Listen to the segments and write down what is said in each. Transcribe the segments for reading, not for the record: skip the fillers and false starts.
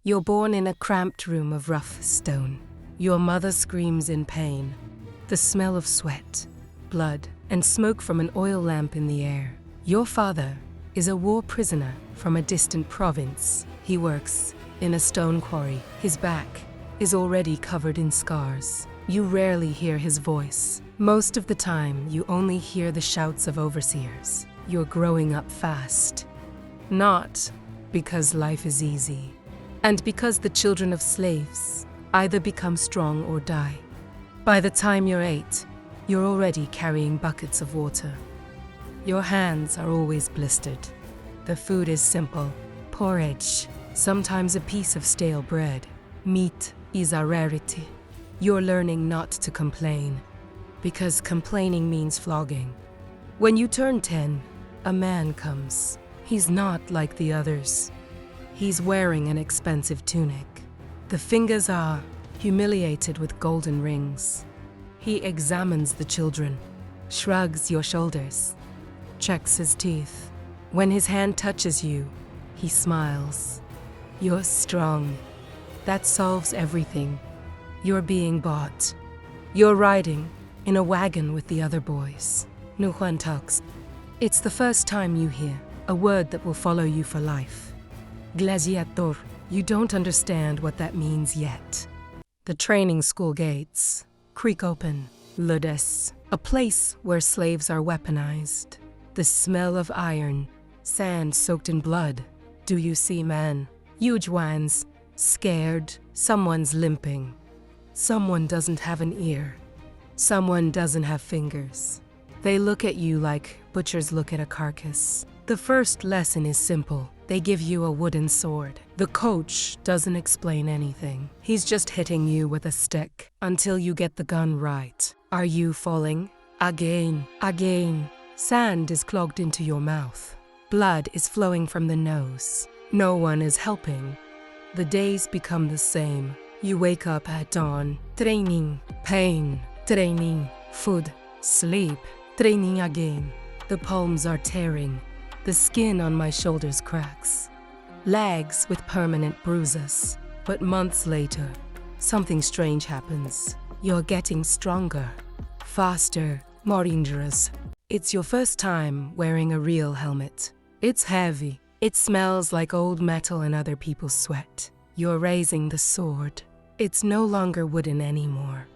You're born in a cramped room of rough stone. Your mother screams in pain. The smell of sweat, blood, and smoke from an oil lamp in the air. Your father is a war prisoner from a distant province. He works in a stone quarry. His back is already covered in scars. You rarely hear his voice. Most of the time, you only hear the shouts of overseers. You're growing up fast. Not because life is easy, and because the children of slaves either become strong or die. By the time you're 8, you're already carrying buckets of water. Your hands are always blistered. The food is simple: porridge, sometimes a piece of stale bread. Meat is a rarity. You're learning not to complain, because complaining means flogging. When you turn 10, a man comes. He's not like the others. He's wearing an expensive tunic. The fingers are humiliated with golden rings. He examines the children, shrugs your shoulders, checks his teeth. When his hand touches you, he smiles. You're strong. That solves everything. You're being bought. You're riding in a wagon with the other boys. Nuhuan talks. It's the first time you hear a word that will follow you for life. Gladiator. You don't understand what that means yet. The training school gates creak open. Ludes, a place where slaves are weaponized. The smell of iron, sand soaked in blood. Do you see men? Huge ones, scared. Someone's limping. Someone doesn't have an ear. Someone doesn't have fingers. They look at you like butchers look at a carcass. The first lesson is simple. They give you a wooden sword. The coach doesn't explain anything. He's just hitting you with a stick until you get the gun right. Are you falling? Again. Sand is clogged into your mouth. Blood is flowing from the nose. No one is helping. The days become the same. You wake up at dawn. Training, pain, training, food, sleep, training again. The palms are tearing. The skin on my shoulders cracks. Legs with permanent bruises. But months later, something strange happens. You're getting stronger, faster, more dangerous. It's your first time wearing a real helmet. It's heavy. It smells like old metal and other people's sweat. You're raising the sword. It's no longer wooden anymore.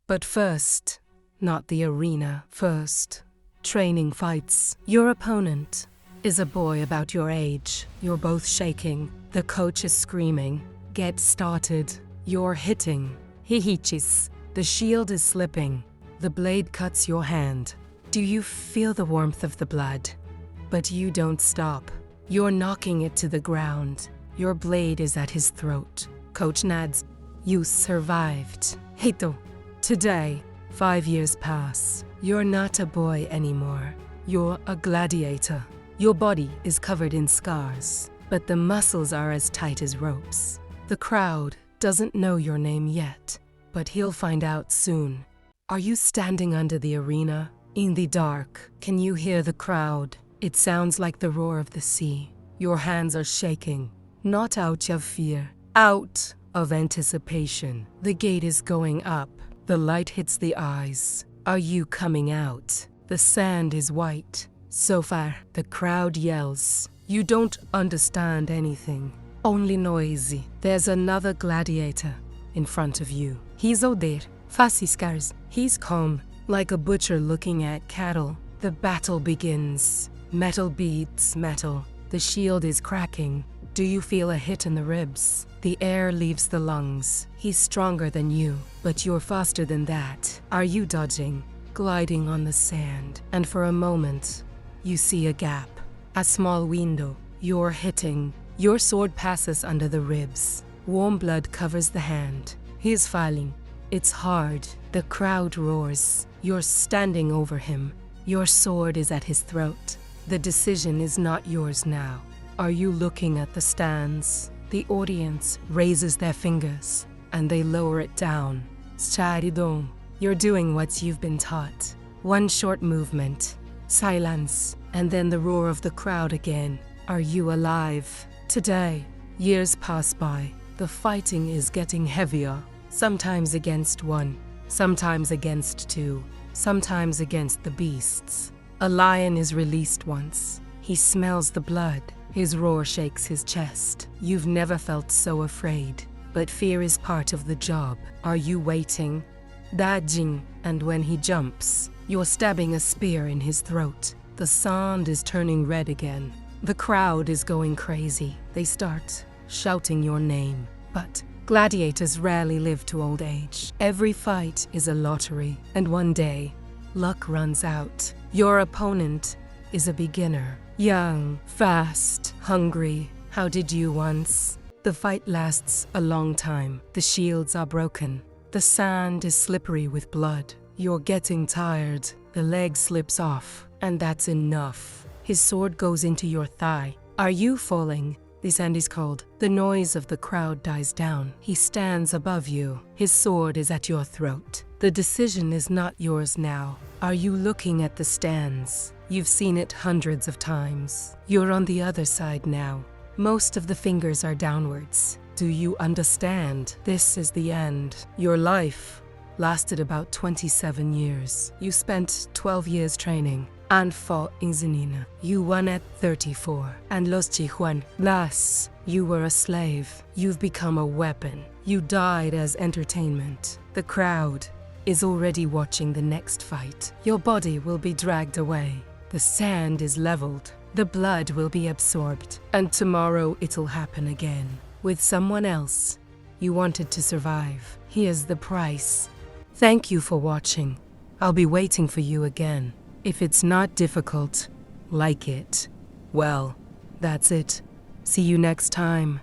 But first, not the arena. First, training fights. Your opponent is a boy about your age. You're both shaking. The coach is screaming. Get started. You're hitting. He hitches. The shield is slipping. The blade cuts your hand. Do you feel the warmth of the blood? But you don't stop. You're knocking it to the ground. Your blade is at his throat. Coach nods. You survived. Heito. Today, 5 years pass. You're not a boy anymore. You're a gladiator. Your body is covered in scars, but the muscles are as tight as ropes. The crowd doesn't know your name yet, but he'll find out soon. Are you standing under the arena? In the dark, can you hear the crowd? It sounds like the roar of the sea. Your hands are shaking, not out of fear, out of anticipation. The gate is going up. The light hits the eyes. Are you coming out? The sand is white. So far, the crowd yells. You don't understand anything. Only noisy. There's another gladiator in front of you. He's Oder, face scars. He's calm, like a butcher looking at cattle. The battle begins. Metal beats metal. The shield is cracking. Do you feel a hit in the ribs? The air leaves the lungs. He's stronger than you, but you're faster than that. Are you dodging? Gliding on the sand. And for a moment, you see a gap. A small window. You're hitting. Your sword passes under the ribs. Warm blood covers the hand. He's falling. It's hard. The crowd roars. You're standing over him. Your sword is at his throat. The decision is not yours now. Are you looking at the stands? The audience raises their fingers, and they lower it down. Charidong. You're doing what you've been taught. One short movement. Silence. And then the roar of the crowd again. Are you alive? Today, Years pass by. The fighting is getting heavier. Sometimes against one, sometimes against two, sometimes against the beasts. A lion is released once. He smells the blood. His roar shakes his chest. You've never felt so afraid, but fear is part of the job. Are you waiting? Dajing, and when he jumps, you're stabbing a spear in his throat. The sand is turning red again. The crowd is going crazy. They start shouting your name. But gladiators rarely live to old age. Every fight is a lottery, and one day, luck runs out. Your opponent is a beginner. Young, fast, hungry. How did you once? The fight lasts a long time. The shields are broken. The sand is slippery with blood. You're getting tired. The leg slips off, and that's enough. His sword goes into your thigh. Are you falling? The sand is cold. The noise of the crowd dies down. He stands above you. His sword is at your throat. The decision is not yours now. Are you looking at the stands? You've seen it hundreds of times. You're on the other side now. Most of the fingers are downwards. Do you understand? This is the end. Your life lasted about 27 years. You spent 12 years training and fought in Zanina. You won at 34. And Los Chihuan. Las, you were a slave. You've become a weapon. You died as entertainment. The crowd is already watching the next fight. Your body will be dragged away. The sand is leveled. The blood will be absorbed. And tomorrow it'll happen again. With someone else. You wanted to survive. Here's the price. Thank you for watching. I'll be waiting for you again. If it's not difficult, like it. Well, that's it. See you next time.